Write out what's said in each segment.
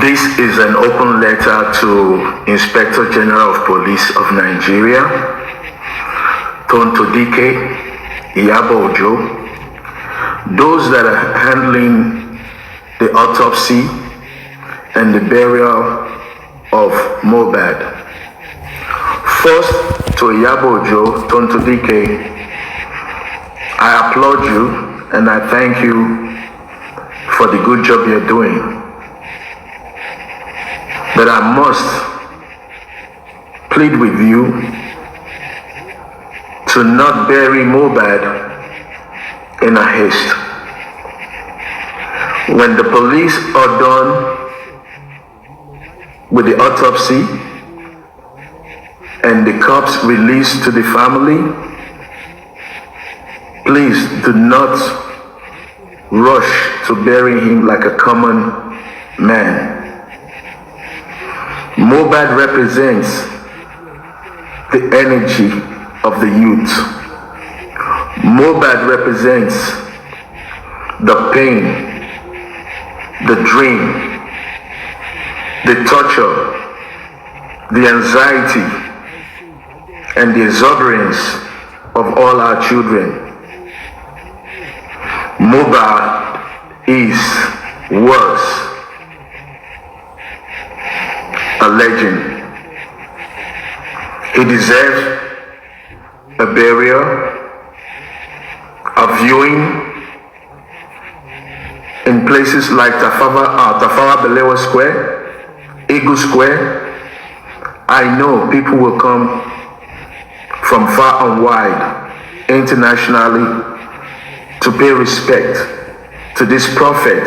This is an open letter to Inspector General of Police of Nigeria, Tonton, Iyabo, those that are handling the autopsy and the burial of Mohbad. First, to Iyabo, Tonton, I applaud you and I thank you for the good job you're doing. But I must plead with you to not bury Mohbad in a haste. When the police are done with the autopsy and the corpse released to the family, please do not rush to bury him like a common man. Mohbad represents the energy of the youth. Mohbad represents the pain, the dream, the torture, the anxiety, and the exuberance of all our children. Mohbad was a legend. He deserves a burial, a viewing in places like Tafawa Balewa Square, Eagle Square. I know people will come from far and wide, internationally, to pay respect to this prophet,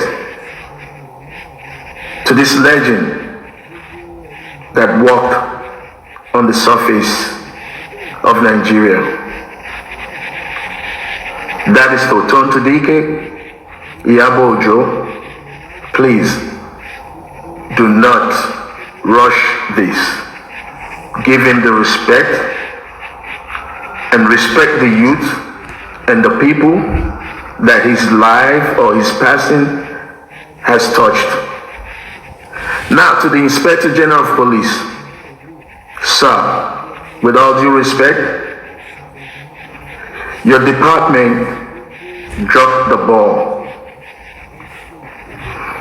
to this legend that walked on the surface of Nigeria. That is to Tonton, Iyabo, please do not rush this. Give him the respect and respect the youth and the people that his life or his passing has touched. Now to the Inspector General of Police. Sir, with all due respect, your department dropped the ball.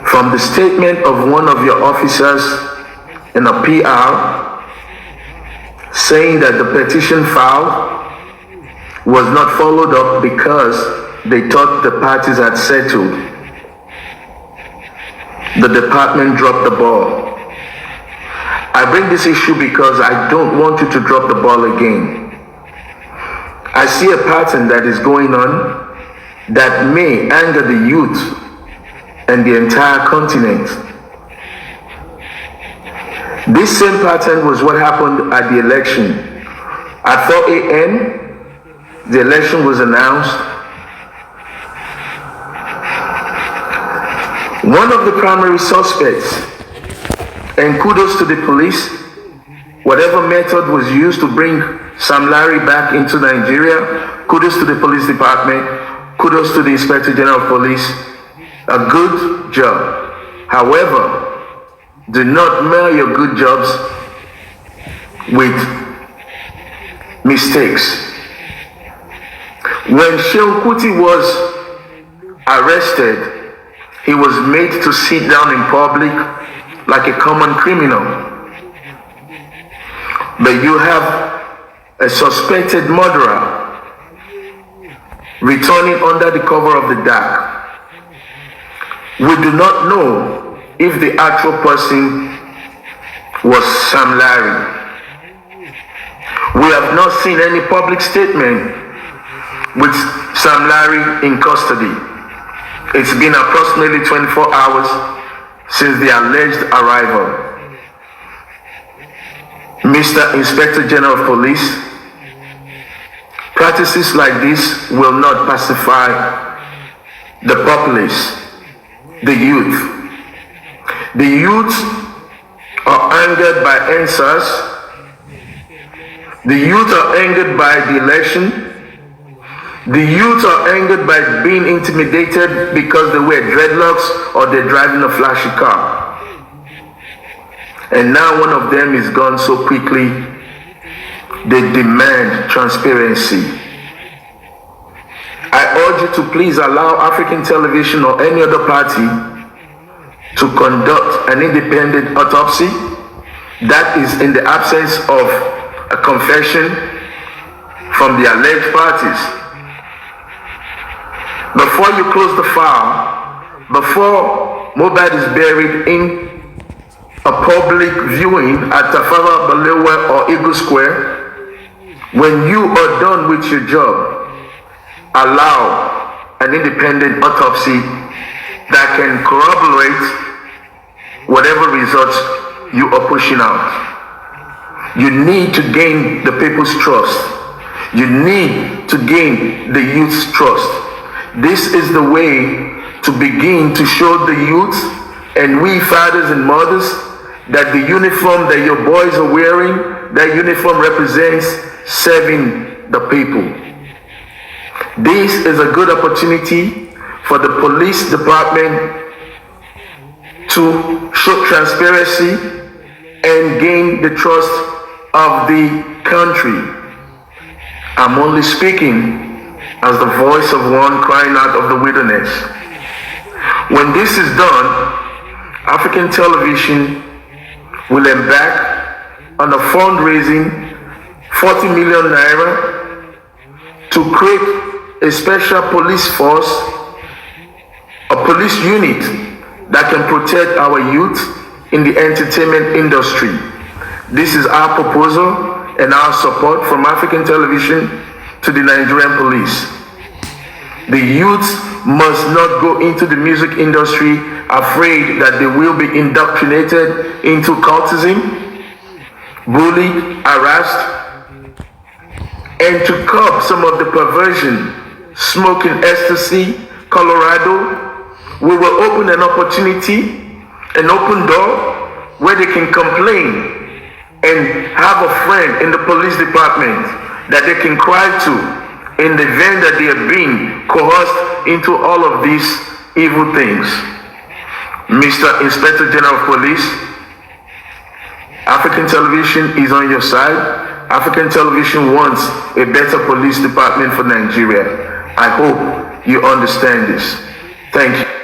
From the statement of one of your officers in a PR saying that the petition filed was not followed up because they thought the parties had settled, the department dropped the ball. I bring this issue because I don't want you to drop the ball again. I see a pattern that is going on that may anger the youth and the entire continent. This same pattern was what happened at the election. At 4 a.m., the election was announced. One of the primary suspects, and kudos to the police, whatever method was used to bring Sam Larry back into Nigeria, kudos to the police department, kudos to the Inspector General of Police, a good job. However, do not mar your good jobs with mistakes. When Shehu Kuti was arrested, he was made to sit down in public like a common criminal. But you have a suspected murderer returning under the cover of the dark. We do not know if the actual person was Sam Larry. We have not seen any public statement with Sam Larry in custody. It's been approximately 24 hours since the alleged arrival. Mr. Inspector General of Police, practices like this will not pacify the populace, the youth. The youth are angered by answers. The youth are angered by the election. The youth are angered by being intimidated because they wear dreadlocks or they're driving a flashy car. And now one of them is gone so quickly, they demand transparency. I urge you to please allow African Television or any other party to conduct an independent autopsy. That is in the absence of a confession from the alleged parties. Before you close the file, before Mohbad is buried in a public viewing at Tafawa Balewa or Eagle Square, when you are done with your job, allow an independent autopsy that can corroborate whatever results you are pushing out. You need to gain the people's trust. You need to gain the youth's trust. This is the way to begin to show the youth and we fathers and mothers that the uniform that your boys are wearing, that uniform represents serving the people. This is a good opportunity for the police department to show transparency and gain the trust of the country. I'm only speaking as the voice of one crying out of the wilderness. When this is done, African Television will embark on a fundraising 40 million naira to create a special police force, a police unit that can protect our youth in the entertainment industry. This is our proposal and our support from African Television to the Nigerian police. The youths must not go into the music industry afraid that they will be indoctrinated into cultism, bullied, harassed, and to curb some of the perversion, smoking ecstasy, Colorado. We will open an opportunity, an open door where they can complain and have a friend in the police department that they can cry to in the event that they are being coerced into all of these evil things. Mr. Inspector General of Police, African Television is on your side. African Television wants a better police department for Nigeria. I hope you understand this. Thank you.